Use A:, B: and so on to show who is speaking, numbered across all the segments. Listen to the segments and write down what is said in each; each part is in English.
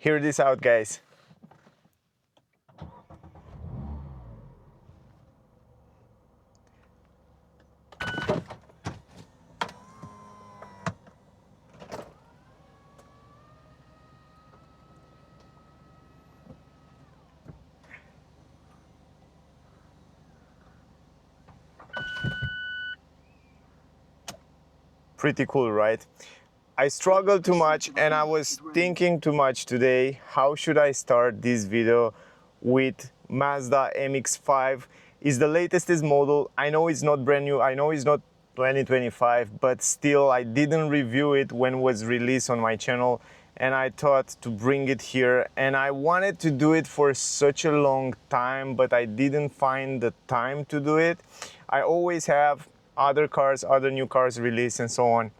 A: Hear this out, guys. Pretty cool, right? I struggled too much and I was thinking too much today. How should I start this video with Mazda MX-5? It's the latest model. I know it's not brand new. I know it's not 2025, but still I didn't review it when it was released on my channel, and I thought to bring it here. And I wanted to do it for such a long time, but I didn't find the time to do it. I always have other cars, other new cars released and so on,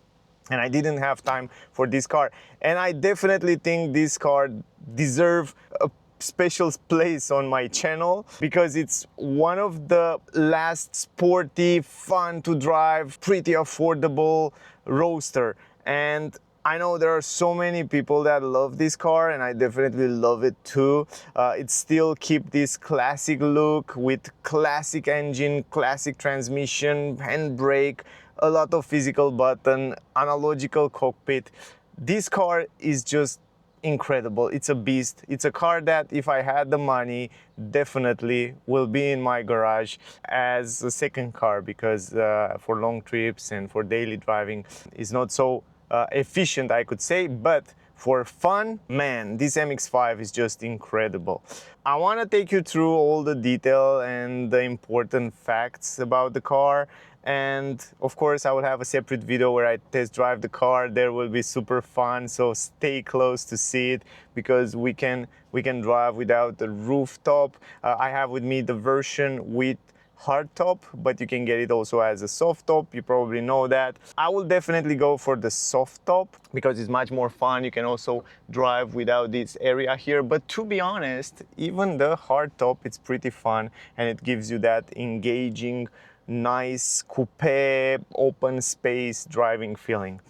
A: and I didn't have time for this car. And I definitely think this car deserves a special place on my channel because it's one of the last sporty, fun to drive, pretty affordable roadster. And I know there are so many people that love this car, and I definitely love it too. It still keeps this classic look with classic engine, classic transmission, handbrake, a lot of physical button, analogical cockpit. This car is just incredible. It's a beast. It's a car that if I had the money, definitely will be in my garage as a second car, because for long trips and for daily driving it's not so efficient, I could say, but for fun, man, this MX-5 is just incredible. I want to take you through all the detail and the important facts about the car, and of course I will have a separate video where I test drive the car. There will be super fun, so stay close to see it, because we can drive without the rooftop. I have with me the version with hard top, but you can get it also as a soft top. You probably know that. I will definitely go for the soft top because it's much more fun. You can also drive without this area here, but to be honest, even the hard top, it's pretty fun, and it gives you that engaging, nice coupe, open space driving feeling.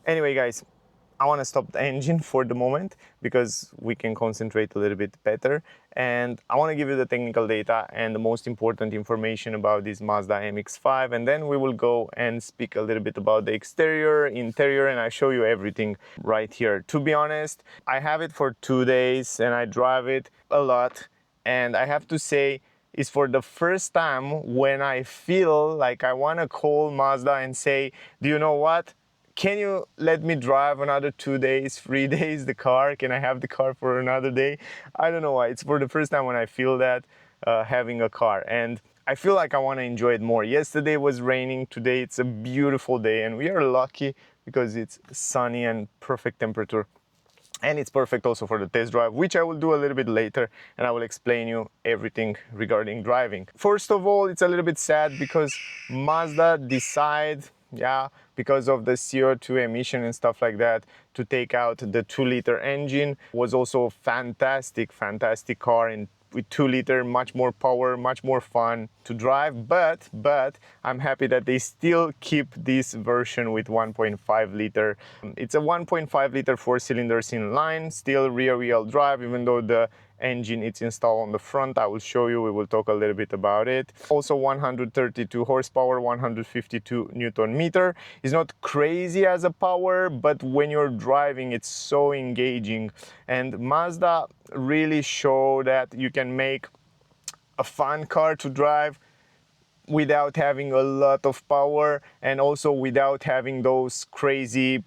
A: Anyway, guys, I want to stop the engine for the moment because we can concentrate a little bit better, and I want to give you the technical data and the most important information about this Mazda MX-5, and then we will go and speak a little bit about the exterior, interior, and I show you everything right here. To be honest, I have it for 2 days and I drive it a lot, and I have to say it's for the first time when I feel like I want to call Mazda and say, do you know what? Can you let me drive another 2 days, 3 days the car? Can I have the car for another day? I don't know why. It's for the first time when I feel that having a car, and I feel like I want to enjoy it more. Yesterday was raining, today it's a beautiful day, and we are lucky because it's sunny and perfect temperature. And it's perfect also for the test drive, which I will do a little bit later, and I will explain you everything regarding driving. First of all, it's a little bit sad because Mazda decided, because of the CO₂ emission and stuff like that, to take out the 2-liter engine. Was also a fantastic car, and with 2-liter, much more power, much more fun to drive, but I'm happy that they still keep this version with 1.5-liter. It's a 1.5-liter 4 cylinders inline, still rear-wheel drive, even though the engine it's installed on the front. I will show you, we will talk a little bit about it. Also 132 horsepower, 152 Newton meter. It's not crazy as a power, but when you're driving it's so engaging, and Mazda really show that you can make a fun car to drive without having a lot of power, and also without having those crazy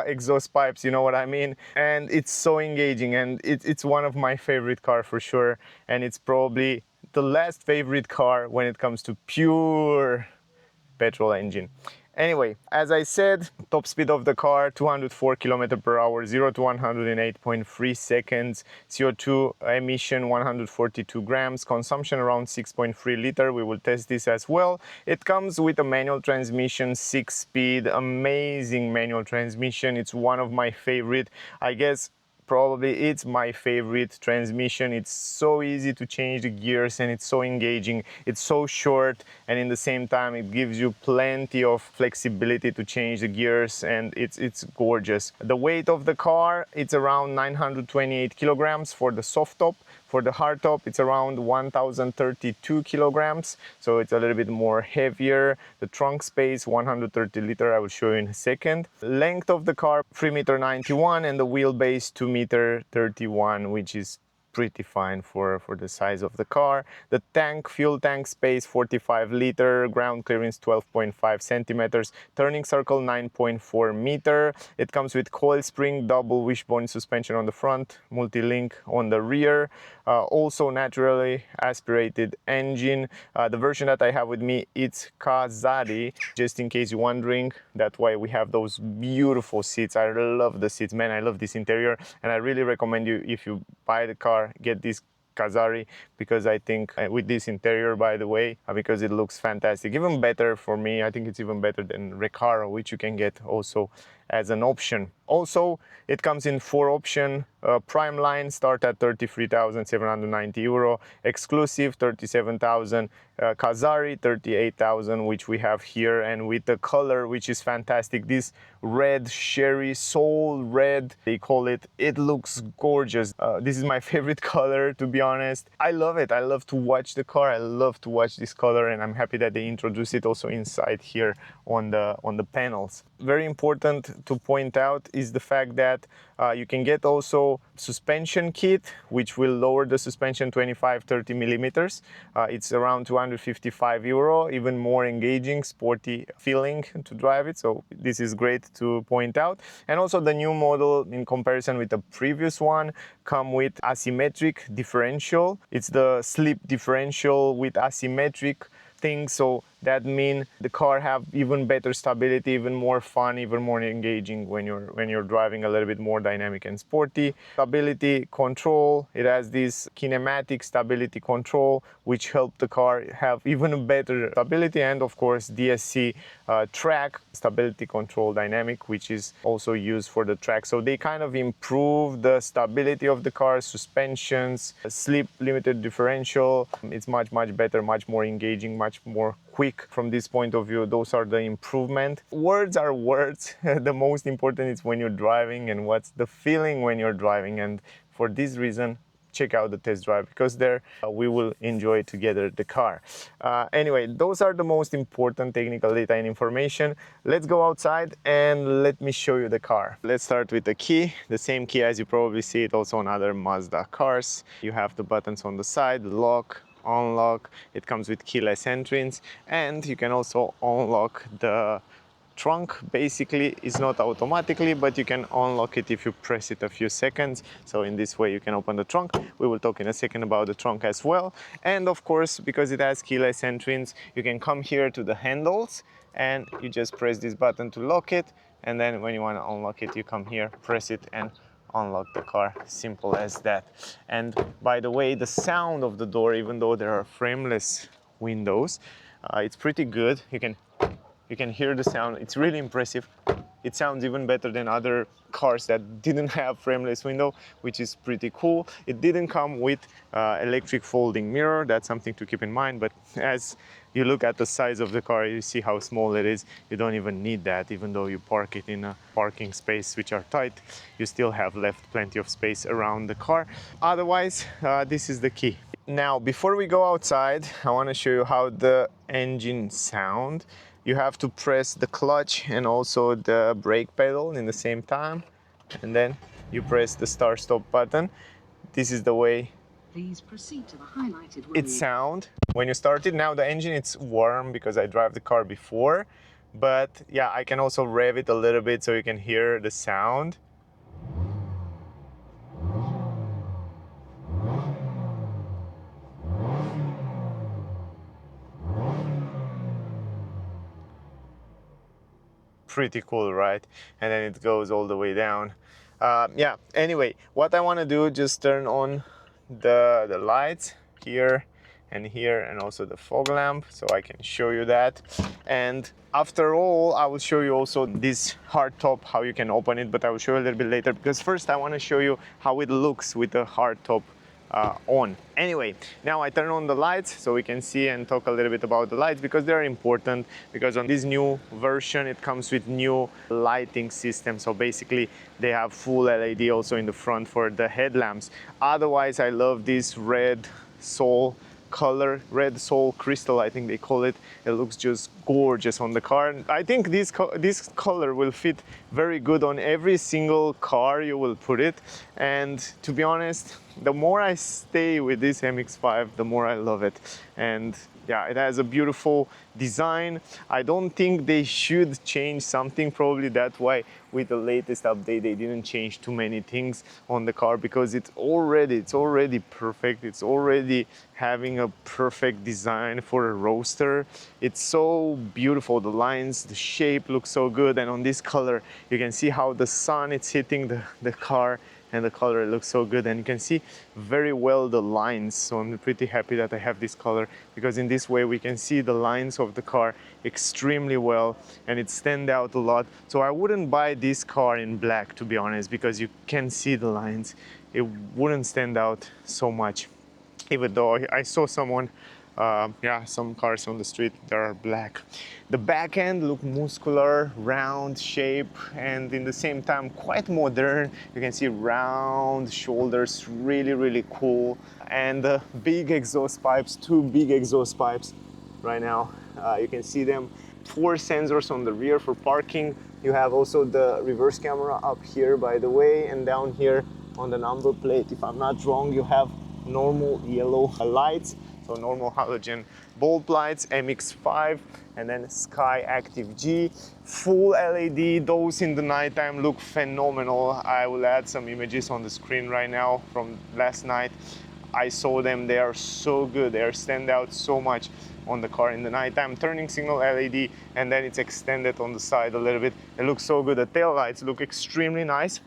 A: exhaust pipes, you know what I mean? And it's so engaging, and it's one of my favorite car for sure, and it's probably the last favorite car when it comes to pure petrol engine. Anyway, as I said, top speed of the car 204 km/h, 0 to 100 in 8.3 seconds, CO₂ emission 142 grams, consumption around 6.3 liter. We will test this as well. It comes with a manual transmission, 6-speed, amazing manual transmission. It's one of my favorite, I guess probably it's my favorite transmission. It's so easy to change the gears and it's so engaging. It's so short, and in the same time it gives you plenty of flexibility to change the gears, and it's gorgeous. The weight of the car, it's around 928 kilograms for the soft top. For the hard top, it's around 1032 kilograms, so it's a little bit more heavier. The trunk space, 130 liter, I will show you in a second. Length of the car, 3.91 m, and the wheelbase, 2.31 m, which is pretty fine for the size of the car. The tank, fuel tank space, 45 liter, ground clearance 12.5 centimeters, turning circle 9.4 meter. It comes with coil spring, double wishbone suspension on the front, multi-link on the rear. Also naturally aspirated engine. The version that I have with me, it's Kazari, just in case you're wondering. That's why we have those beautiful seats. I love the seats, man. I love this interior, and I really recommend you, if you buy the car, get this Kazari, because I think with this interior, by the way, because it looks fantastic, even better for me. I think it's even better than Recaro, which you can get also as an option. Also, it comes in 4 option. Prime line start at 33,790 euro, exclusive 37,000, Kazari 38,000, which we have here, and with the color, which is fantastic, this red sherry soul red, they call it. It looks gorgeous. This is my favorite color, to be honest. I love it. I love to watch the car. I love to watch this color, and I'm happy that they introduced it also inside here on the panels. Very important to point out is the fact that you can get also suspension kit, which will lower the suspension 25-30 millimeters. It's around 255 euro, even more engaging, sporty feeling to drive it. So this is great to point out. And also the new model, in comparison with the previous one, come with asymmetric differential. It's the slip differential with asymmetric thing, so that means the car have even better stability, even more fun, even more engaging when you're driving, a little bit more dynamic and sporty. Stability control, it has this kinematic stability control, which help the car have even better stability, and of course DSC track stability control dynamic, which is also used for the track. So they kind of improve the stability of the car, suspensions, slip limited differential. It's much better, much more engaging, much more quick from this point of view. Those are the improvement. Words are words. The most important is when you're driving and what's the feeling when you're driving, and for this reason check out the test drive, because there we will enjoy together the car. Anyway, those are the most important technical data and information. Let's go outside and let me show you the car. Let's start with the key, the same key as you probably see it also on other Mazda cars. You have the buttons on the side, lock, unlock. It comes with keyless entrance, and you can also unlock the trunk. Basically, it's not automatically, but you can unlock it if you press it a few seconds. So in this way you can open the trunk. We will talk in a second about the trunk as well. And of course, because it has keyless entrance, you can come here to the handles and you just press this button to lock it, and then when you want to unlock it, you come here, press it, and unlock the car. Simple as that. And by the way, the sound of the door, even though there are frameless windows, it's pretty good. You can hear the sound. It's really impressive. It sounds even better than other cars that didn't have frameless window, which is pretty cool. It didn't come with electric folding mirror. That's something to keep in mind, but as you look at the size of the car, you see how small it is. You don't even need that. Even though you park it in a parking space which are tight, you still have left plenty of space around the car. Otherwise, this is the key. Now, before we go outside, I want to show you how the engine sound. You have to press the clutch and also the brake pedal in the same time, and then you press the start-stop button. This is the way
B: Please proceed to the highlighted road.
A: it sound when you start it. Now the engine, it's warm because I drive the car before, but yeah, I can also rev it a little bit so you can hear the sound. Pretty cool, right? And then it goes all the way down. Yeah, anyway, what I want to do, just turn on the lights here, and here, and also the fog lamp, so I can show you that. And after all, I will show you also this hard top, how you can open it, but I will show you a little bit later, because first I want to show you how it looks with the hard top on. Anyway, now I turn on the lights so we can see and talk a little bit about the lights, because they're important, because on this new version it comes with new lighting system. So basically they have full LED also in the front for the headlamps. Otherwise, I love this red Soul color, red Soul crystal, I think they call it. It looks just gorgeous on the car. I think this color will fit very good on every single car you will put it. And to be honest, the more I stay with this MX-5, the more I love it. And yeah, it has a beautiful design. I don't think they should change something. Probably that's why with the latest update they didn't change too many things on the car, because it's already perfect. It's already having a perfect design for a roadster. It's so beautiful. The lines, the shape looks so good, and on this color you can see how the sun is hitting the car, and the color looks so good, and you can see very well the lines. So I'm pretty happy that I have this color, because in this way we can see the lines of the car extremely well, and it stands out a lot. So I wouldn't buy this car in black, to be honest, because you can see the lines. It wouldn't stand out so much, even though I saw someone some cars on the street that are black. The back end look muscular, round shape, and in the same time quite modern. You can see round shoulders, really cool. And the big exhaust pipes, two big exhaust pipes right now. You can see them. 4 sensors on the rear for parking. You have also the reverse camera up here, by the way, and down here on the number plate, if I'm not wrong, you have normal yellow lights, so normal halogen bulb lights, MX-5, and then SkyActiv-G, full LED. Those in the nighttime look phenomenal. I will add some images on the screen right now from last night. I saw them, they are so good, they stand out so much on the car in the nighttime. Turning signal LED, and then it's extended on the side a little bit. It looks so good. The tail lights look extremely nice.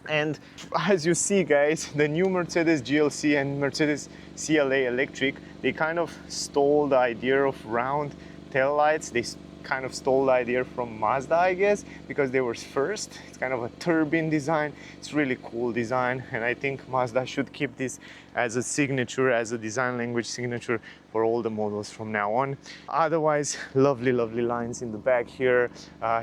A: And as you see, guys, the new Mercedes GLC and Mercedes CLA Electric, they kind of stole the idea of round tail lights. They kind of stole the idea from Mazda, I guess, because they were first. It's kind of a turbine design. It's really cool design, and I think Mazda should keep this as a signature, as a design language signature for all the models from now on. Otherwise, lovely lines in the back here.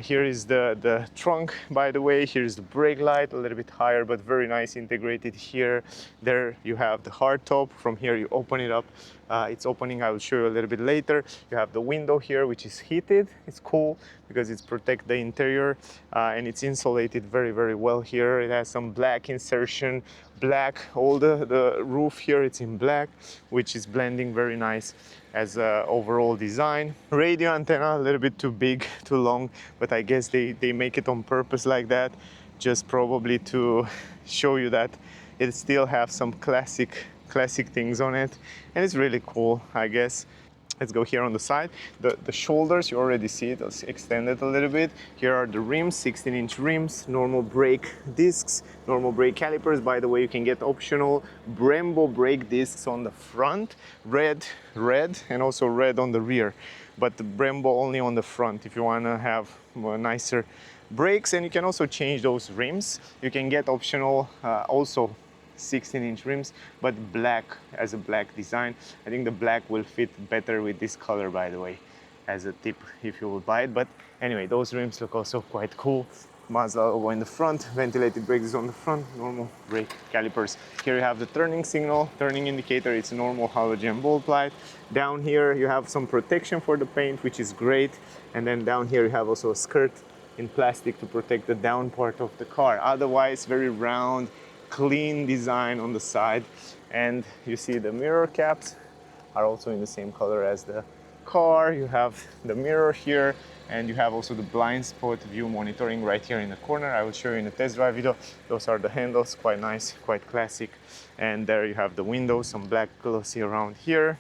A: Here is the trunk, by the way. Here's the brake light, a little bit higher, but very nice integrated here. There you have the hard top. From here you open it up. It's opening, I will show you a little bit later. You have the window here, which is heated. It's cool because it's protect the interior, and it's insulated very well here. It has some black insertion, black, all the roof here, it's in black, which is blending very nice as a overall design. Radio antenna, a little bit too big, too long, but I guess they make it on purpose like that, just probably to show you that it still have some classic things on it, and it's really cool, I guess. Let's go here on the side. The shoulders, you already see it, it's extended a little bit. Here are the rims, 16-inch rims, normal brake discs, normal brake calipers. By the way, you can get optional Brembo brake discs on the front, red, and also red on the rear. But the Brembo only on the front if you want to have more nicer brakes. And you can also change those rims. You can get optional also 16-inch rims, but black, as a black design. I think the black will fit better with this color, by the way, as a tip if you will buy it. But anyway, those rims look also quite cool. Mazda logo in the front, ventilated brakes on the front, normal brake calipers. Here you have the turning signal, turning indicator. It's a normal halogen bulb light. Down here you have some protection for the paint, which is great. And then down here you have also a skirt in plastic to protect the down part of the car. Otherwise, very round, clean design on the side. And you see the mirror caps are also in the same color as the car. You have the mirror here, and you have also the blind spot view monitoring right here in the corner. I will show you in the test drive video. Those are the handles, quite nice, quite classic. And there you have the windows, some black glossy around here.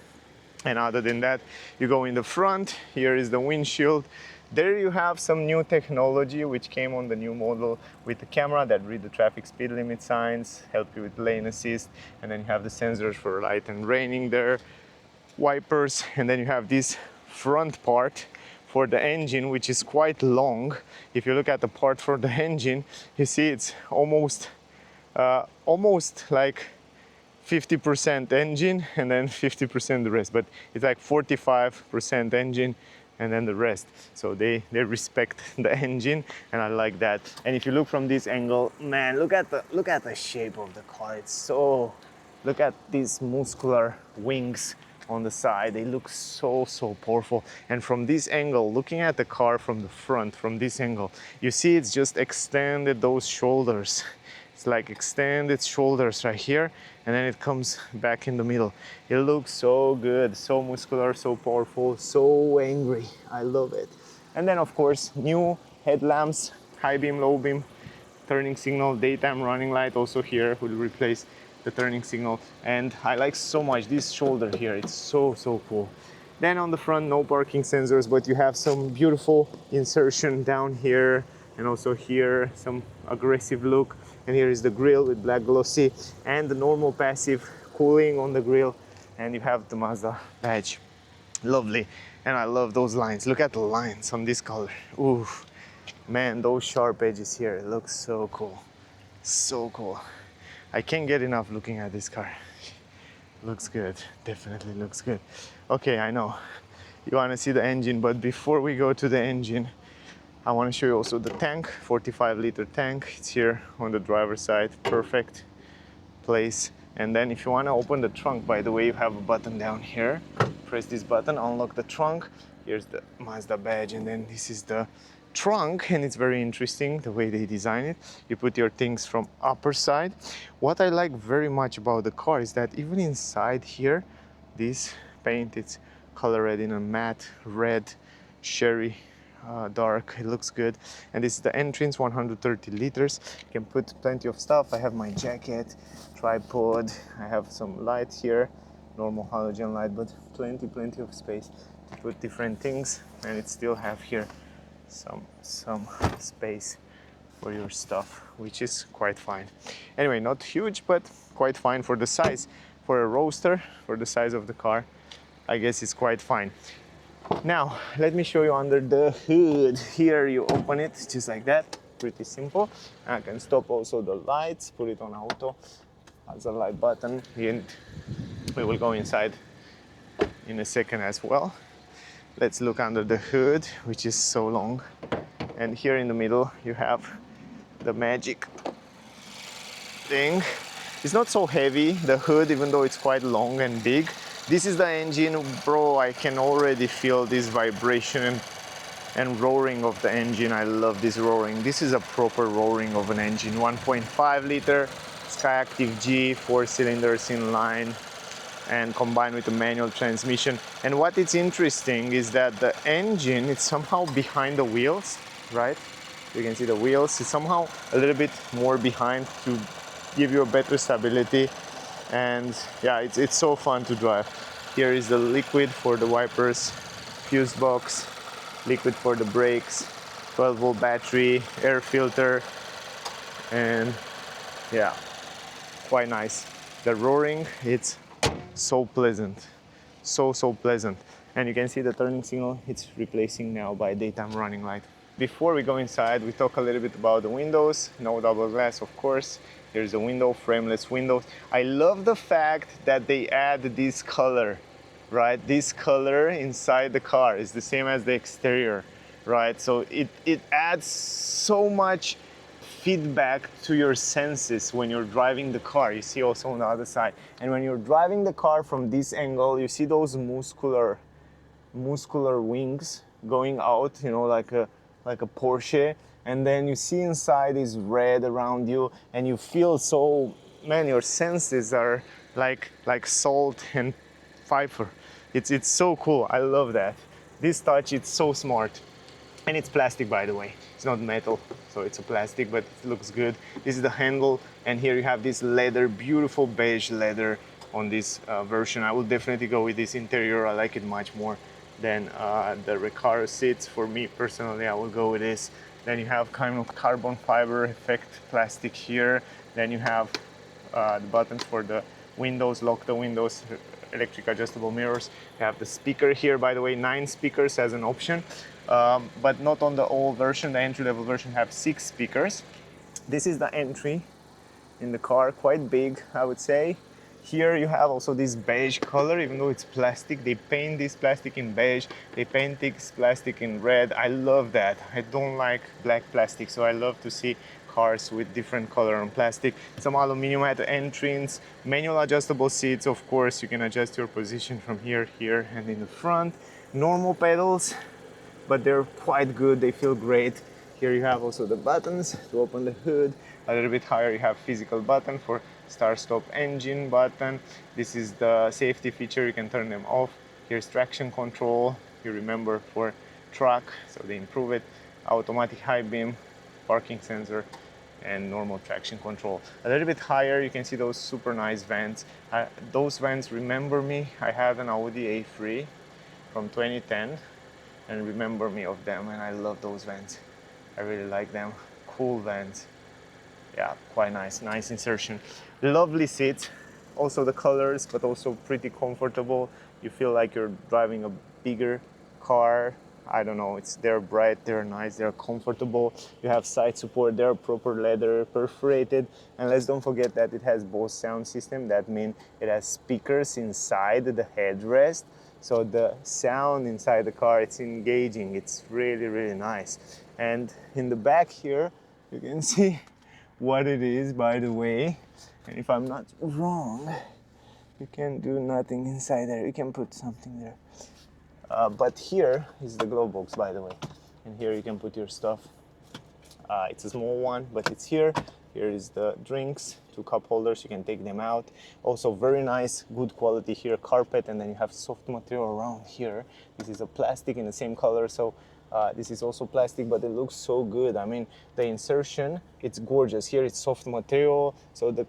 A: And other than that, you go in the front. Here is the windshield. There you have some new technology which came on the new model with the camera that read the traffic speed limit signs, help you with lane assist, and then you have the sensors for light and raining there. wipers, and then you have this front part for the engine, which is quite long. If you look at the part for the engine, you see it's almost like 50% engine and then 50% the rest, but it's like 45% engine and then the rest. So they respect the engine, and I like that. And if you look from this angle, man, look at the shape of the car. It's so, look at these muscular wings on the side. They look so powerful. And from this angle, looking at the car from the front, from this angle, you see it's just extended those shoulders. It's like extended shoulders right here, and then it comes back in the middle. It looks so good, so muscular, so powerful, so angry. I love it. And then of course, new headlamps, high beam, low beam, turning signal, daytime running light also here will replace the turning signal. And I like so much this shoulder here. It's so cool. Then on the front, no parking sensors, but you have some beautiful insertion down here, and also here some aggressive look. And here is the grille with black glossy and the normal passive cooling on the grille, and you have the Mazda badge. Lovely. And I love those lines. Look at the lines on this color. Ooh, man, those sharp edges here, it looks so cool. So cool. I can't get enough looking at this car. Looks good, definitely looks good. Okay, I know you want to see the engine, but before we go to the engine, I want to show you also the tank, 45-liter tank. It's here on the driver's side, perfect place. And then if you want to open the trunk, by the way, you have a button down here. Press this button, unlock the trunk. Here's the Mazda badge, and then this is the trunk, and it's very interesting the way they design it. You put your things from upper side. What I like very much about the car is that even inside here, this paint, it's colored in a matte red, sherry, dark. It looks good. And this is the entrance, 130 liters. You can put plenty of stuff. I have my jacket, tripod, I have some lights here, normal halogen light, but plenty of space to put different things. And it still have here some space for your stuff, which is quite fine. Anyway, not huge, but quite fine for the size. For a roadster, for the size of the car, I guess it's quite fine. Now, let me show you under the hood. Here you open it just like that, pretty simple. I can stop also the lights, put it on auto as a light button, and we will go inside in a second as well. Let's look under the hood, which is so long. And here in the middle, you have the magic thing. It's not so heavy, the hood, even though it's quite long and big. This is the engine, bro. I can already feel this vibration and roaring of the engine. I love this roaring. This is a proper roaring of an engine. 1.5 liter SkyActiv-G, 4 cylinders in line, and combined with a manual transmission. And what is interesting is that the engine is somehow behind the wheels, right? You can see the wheels is somehow a little bit more behind to give you a better stability. And yeah, it's so fun to drive. Here is the liquid for the wipers, fuse box, liquid for the brakes, 12-volt battery, air filter, and yeah, quite nice. The roaring, it's so pleasant, so pleasant. And you can see the turning signal, it's replacing now by daytime running light. Before we go inside, we talk a little bit about the windows. No double glass, of course. Here's the window, frameless windows. I love the fact that they add this color, right? This color inside the car is the same as the exterior, right? So it adds so much feedback to your senses when you're driving the car. You see also on the other side. And when you're driving the car from this angle, you see those muscular wings going out, you know, like a Porsche. And then you see inside is red around you, and you feel so, man, your senses are like salt and pfeffer. It's so cool. I love that. This touch, it's so smart. And it's plastic, by the way. It's not metal, so it's a plastic, but it looks good. This is the handle, and here you have this leather, beautiful beige leather on this version. I will definitely go with this interior. I like it much more than the Recaro seats. For me personally, I will go with this. Then you have kind of carbon fiber effect plastic here. Then you have the buttons for the windows, lock the windows, electric adjustable mirrors. You have the speaker here, by the way, 9 speakers as an option, but not on the old version. The entry-level version have 6 speakers. This is the entry in the car, quite big, I would say. Here you have also this beige color, even though it's plastic. They paint this plastic in beige, they paint this plastic in red. I love that. I don't like black plastic, so I love to see cars with different color on plastic. Some aluminum at the entrance, manual adjustable seats, of course. You can adjust your position from here, here, and in the front. Normal pedals, but they're quite good, they feel great. Here you have also the buttons to open the hood. A little bit higher you have physical button for start stop engine button. This is the safety feature, you can turn them off. Here's traction control, you remember for truck, so they improve it. Automatic high beam, parking sensor, and normal traction control. A little bit higher you can see those super nice vents. Those vents remember me. I had an Audi A3 from 2010 and remember me of them, and I love those vents. I really like them. Cool vents. Yeah, quite nice. Nice insertion. Lovely seats. Also the colors, but also pretty comfortable. You feel like you're driving a bigger car. I don't know, they're bright, they're nice, they're comfortable. You have side support, they're proper leather, perforated. And let's don't forget that it has Bose sound system. That means it has speakers inside the headrest. So the sound inside the car, it's engaging. It's really, really nice. And in the back here, you can see what it is, by the way. And if I'm not wrong, you can do nothing inside there. You can put something there. But here is the glove box, by the way. And here you can put your stuff. It's a small one, but it's here. Here is the drinks, 2 cup holders, you can take them out. Also very nice, good quality here, carpet, and then you have soft material around here. This is a plastic in the same color, so this is also plastic, but it looks so good. I mean, the insertion, it's gorgeous. Here it's soft material, so the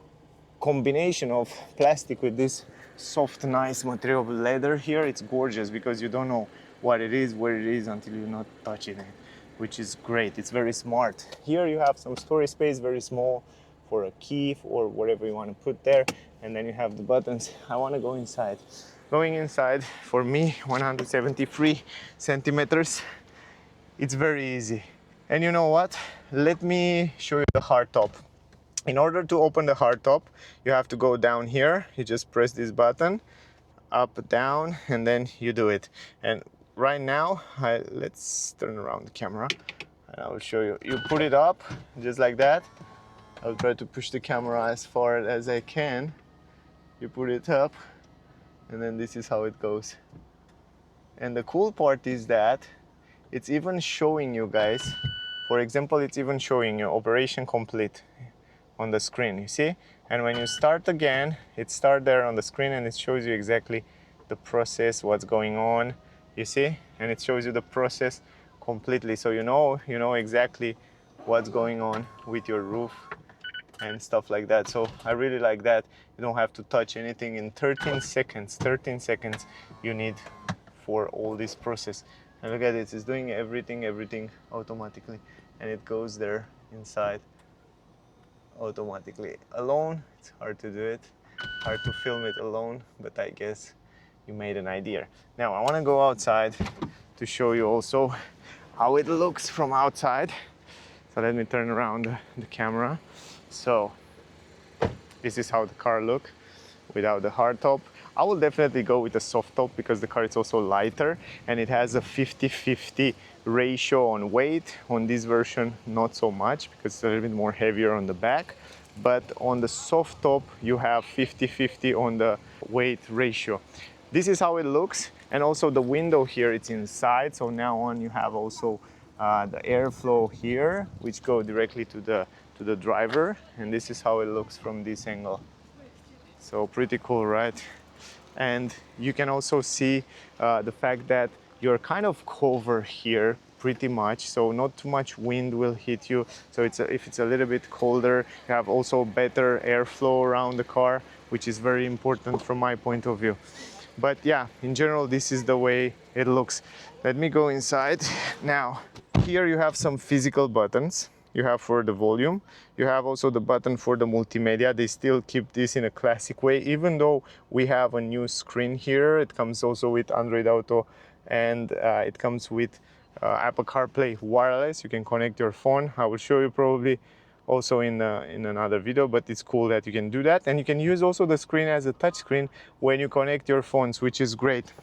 A: combination of plastic with this soft, nice material of leather here, it's gorgeous because you don't know what it is, where it is until you're not touching it, which is great. It's very smart. Here you have some storage space, very small, for a key or whatever you want to put there. And then you have the buttons. I want to go inside. Going inside, for me, 173 centimeters, it's very easy. And you know what? Let me show you the hardtop. In order to open the hardtop, you have to go down here. You just press this button, up, down, and then you do it. And right now, let's turn around the camera and I will show you. You put it up just like that. I'll try to push the camera as far as I can. You put it up, and then this is how it goes. And the cool part is that it's even showing you guys, for example, it's even showing you operation complete on the screen, you see? And when you start again, it starts there on the screen and it shows you exactly the process, what's going on, you see? And it shows you the process completely, so you know exactly what's going on with your roof and stuff like that. So I really like that. You don't have to touch anything in 13 seconds you need for all this process. And look at it, it's doing everything automatically, and it goes there inside automatically. Alone, it's hard to do it, hard to film it alone, but I guess you made an idea. Now I want to go outside to show you also how it looks from outside. So let me turn around the camera. So this is how the car looks without the hard top. I will definitely go with the soft top because the car is also lighter and it has a 50-50 ratio on weight. On this version, not so much because it's a little bit more heavier on the back. But on the soft top, you have 50-50 on the weight ratio. This is how it looks. And also the window here, it's inside. So now on you have also the airflow here, which go directly to the driver. And this is how it looks from this angle. So pretty cool, right? And you can also see the fact that you're kind of covered here pretty much, so not too much wind will hit you. So if it's a little bit colder, you have also better airflow around the car, which is very important from my point of view. But yeah, in general, this is the way it looks. Let me go inside. Now, here you have some physical buttons. you have for the volume. You have also the button for the multimedia. They still keep this in a classic way, even though we have a new screen here. It comes also with Android Auto, and it comes with Apple CarPlay wireless. You can connect your phone. I will show you probably also in another video, but it's cool that you can do that. And you can use also the screen as a touch screen when you connect your phones, which is great.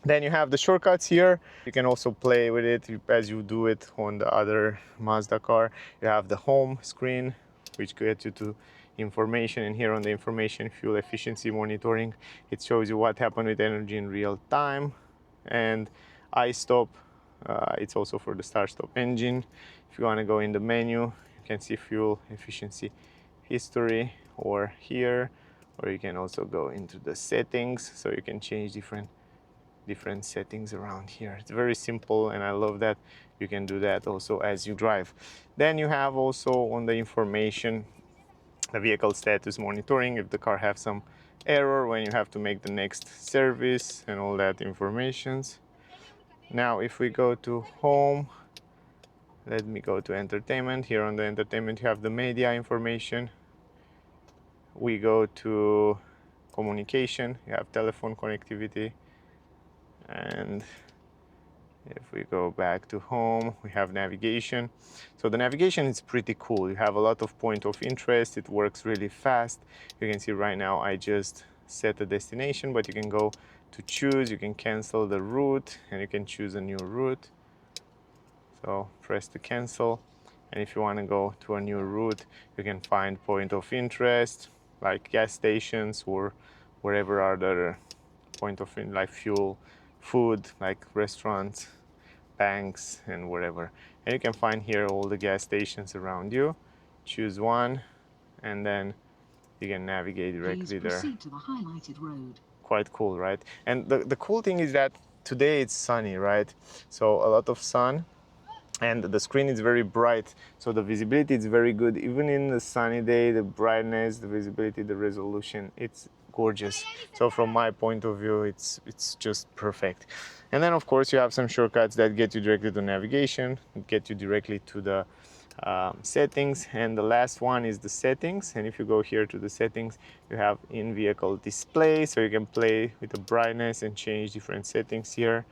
A: Then you have the shortcuts here. You can also play with it as you do it on the other Mazda car. You have the home screen, which gets you to information, and here on the information, fuel efficiency monitoring, it shows you what happened with energy in real time. And iStop, it's also for the start-stop engine. If you want to go in the menu, you can see fuel efficiency history, or here, or you can also go into the settings, so you can change different settings around here. It's very simple, and I love that you can do that also as you drive. Then you have also on the information the vehicle status monitoring, if the car has some error, when you have to make the next service, and all that informations. Now if we go to home, let me go to entertainment. Here on the entertainment you have the media information. We go to communication, you have telephone connectivity, and if we go back to home, we have navigation. So the navigation is pretty cool. You have a lot of point of interest. It works really fast. You can see right now I just set a destination, but you can go to choose, you can cancel the route, and you can choose a new route. So press to cancel, and if you want to go to a new route, you can find point of interest like gas stations, or wherever are the point of interest, like fuel, food, like restaurants, banks, and whatever. And you can find here all the gas stations around you. Choose one, and then you can navigate directly there.
B: Proceed to the highlighted road.
A: Quite cool, right? And the cool thing is that today it's sunny, right? So a lot of sun, and the screen is very bright, so the visibility is very good. Even in the sunny day, the brightness, the visibility, the resolution, it's gorgeous. So from my point of view, it's just perfect. And then of course you have some shortcuts that get you directly to navigation, get you directly to the settings. And the last one is the settings, and if you go here to the settings, you have in-vehicle display, so you can play with the brightness and change different settings here.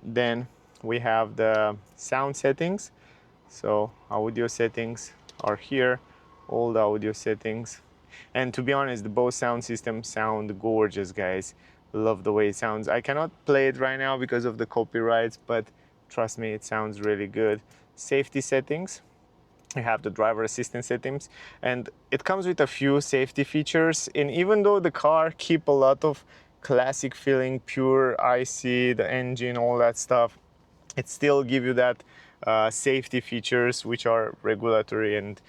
A: Then we have the sound settings, so audio settings are here, all the audio settings. And to be honest, the Bose sound system sound gorgeous, guys. Love the way it sounds. I cannot play it right now because of the copyrights, but trust me, it sounds really good. Safety settings, you have the driver assistance settings, and it comes with a few safety features. And even though the car keep a lot of classic feeling, pure IC, the engine, all that stuff, it still give you that safety features which are regulatory, and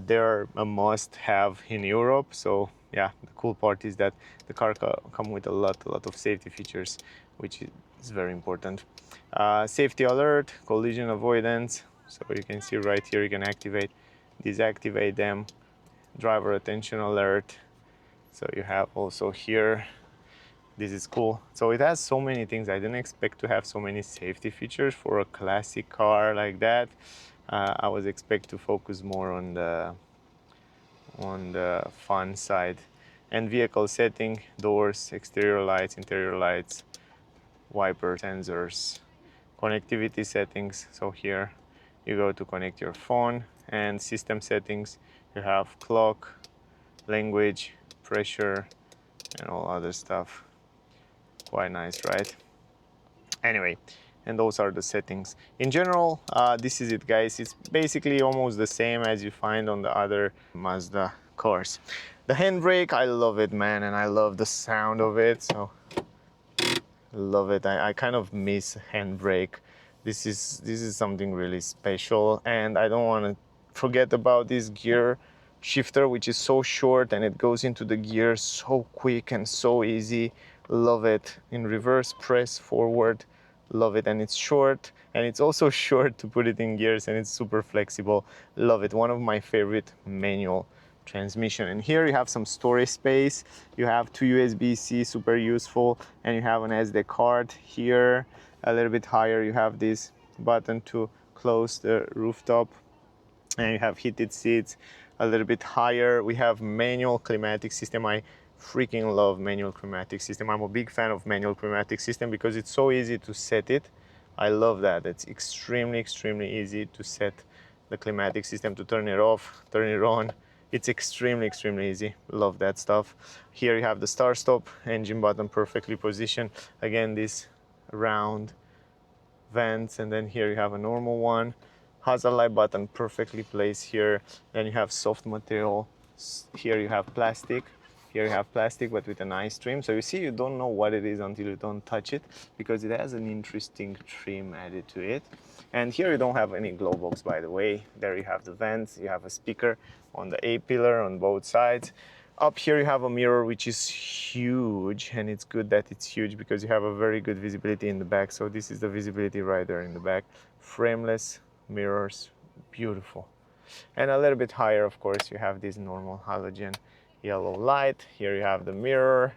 A: they're a must have in Europe. So yeah, the cool part is that the car come with a lot of safety features, which is very important. Safety alert, collision avoidance, so you can see right here, you can activate, deactivate them. Driver attention alert, so you have also here, this is cool. So it has so many things. I didn't expect to have so many safety features for a classic car like that. I was expect to focus more on the fun side. And vehicle setting, doors, exterior lights, interior lights, wiper sensors, connectivity settings. So here you go to connect your phone, and system settings, you have clock, language, pressure, and all other stuff. Quite nice, right? Anyway, and those are the settings. In general, this is it, guys. It's basically almost the same as you find on the other Mazda cars. The handbrake, I love it, man, and I love the sound of it. So love it. I kind of miss handbrake. This is something really special, and I don't want to forget about this gear shifter, which is so short, and it goes into the gear so quick and so easy. Love it. In reverse, press forward. Love it. And it's short, and it's also short to put it in gears, and it's super flexible. Love it. One of my favorite manual transmission. And here you have some storage space. You have two USB-C, super useful, and you have an SD card here. A little bit higher, you have this button to close the rooftop. and you have heated seats. A little bit higher, we have manual climatic system. I freaking love manual climatic system. I'm a big fan of manual climatic system because it's so easy to set it. I love that. It's extremely easy to set the climatic system, to turn it off, turn it on. It's extremely easy. Love that stuff. Here you have the start stop engine button, perfectly positioned. Again, this round vents, and then here you have a normal one. Hazard light button perfectly placed here. Then you have soft material. Here you have plastic. Here you have plastic, but with a nice trim. So you see, you don't know what it is until you don't touch it, because it has an interesting trim added to it. And here you don't have any glow box, by the way. There you have the vents. You have a speaker on the A-pillar on both sides. Up here you have a mirror, which is huge, and it's good that it's huge because you have a very good visibility in the back. So this is the visibility right there in the back. Frameless mirrors, beautiful. And a little bit higher, of course, you have this normal halogen yellow light. Here you have the mirror,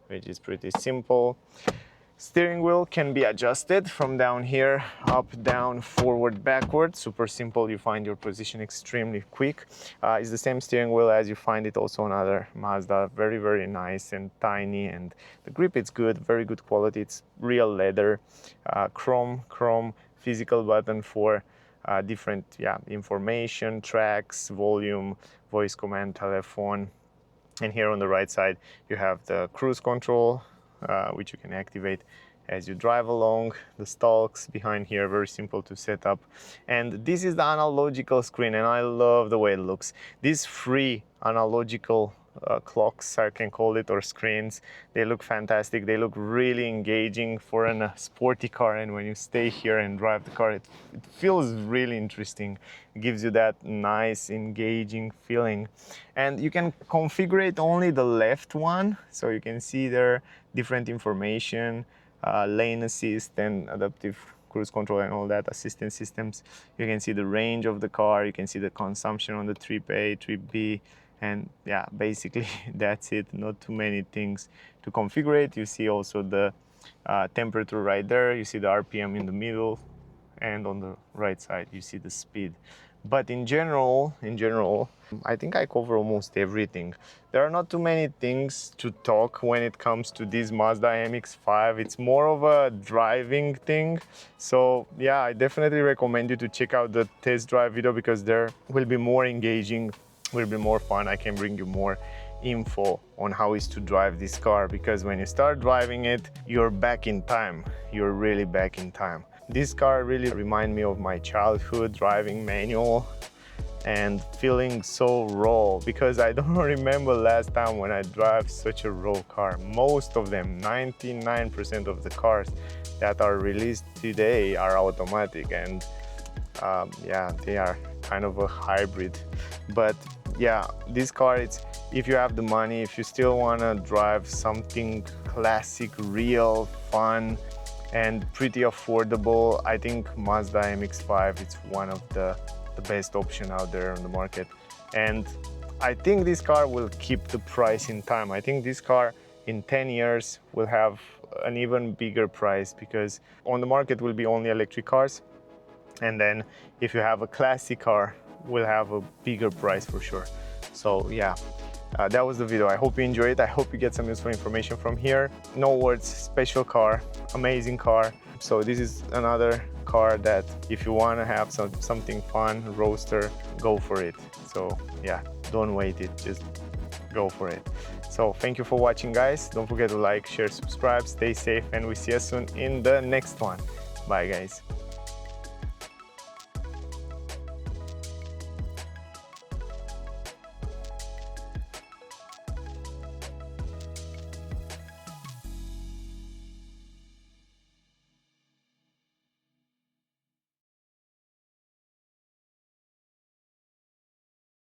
A: which is pretty simple. Steering wheel can be adjusted from down here, up, down, forward, backward. Super simple. You find your position extremely quick. It's the same steering wheel as you find it also on other Mazda. Very nice and tiny, and the grip is good, very good quality. It's real leather, chrome physical button for different information, tracks, volume, voice command, telephone. And here on the right side you have the cruise control, which you can activate as you drive along. The stalks behind here, very simple to set up. And this is the analogical screen, and I love the way it looks. These free analogical clocks, I can call it, or screens, they look fantastic. They look really engaging for a sporty car, and when you stay here and drive the car, it feels really interesting. It gives you that nice engaging feeling. And you can configure only the left one, so you can see there different information, lane assist and adaptive cruise control and all that, assistance systems. You can see the range of the car, you can see the consumption on the trip A, trip B, and yeah, basically that's it. Not too many things to configure it. You see also the temperature right there, you see the RPM in the middle, and on the right side you see the speed. But in general, I think I cover almost everything. There are not too many things to talk when it comes to this Mazda MX-5. It's more of a driving thing. So yeah, I definitely recommend you to check out the test drive video, because there will be more engaging, will be more fun. I can bring you more info on how is to drive this car, because when you start driving it, you're back in time. You're really back in time. This car really reminds me of my childhood, driving manual and feeling so raw, because I don't remember last time when I drive such a raw car. Most of them, 99% of the cars that are released today are automatic, and yeah, they are kind of a hybrid. But yeah, this car, it's, if you have the money, if you still want to drive something classic, real, fun, and pretty affordable, I think Mazda MX-5 is one of the best option out there on the market. And I think this car will keep the price in time. I think this car in 10 years will have an even bigger price, because on the market will be only electric cars, and then if you have a classic car, will have a bigger price for sure. So yeah, that was the video. I hope you enjoyed it. I hope you get some useful information from here. No words, special car, amazing car. So this is another car that if you want to have something fun, roadster, go for it. So yeah, don't wait it, just go for it. So thank you for watching, guys. Don't forget to like, share, subscribe, stay safe, and we see you soon in the next one. Bye, guys.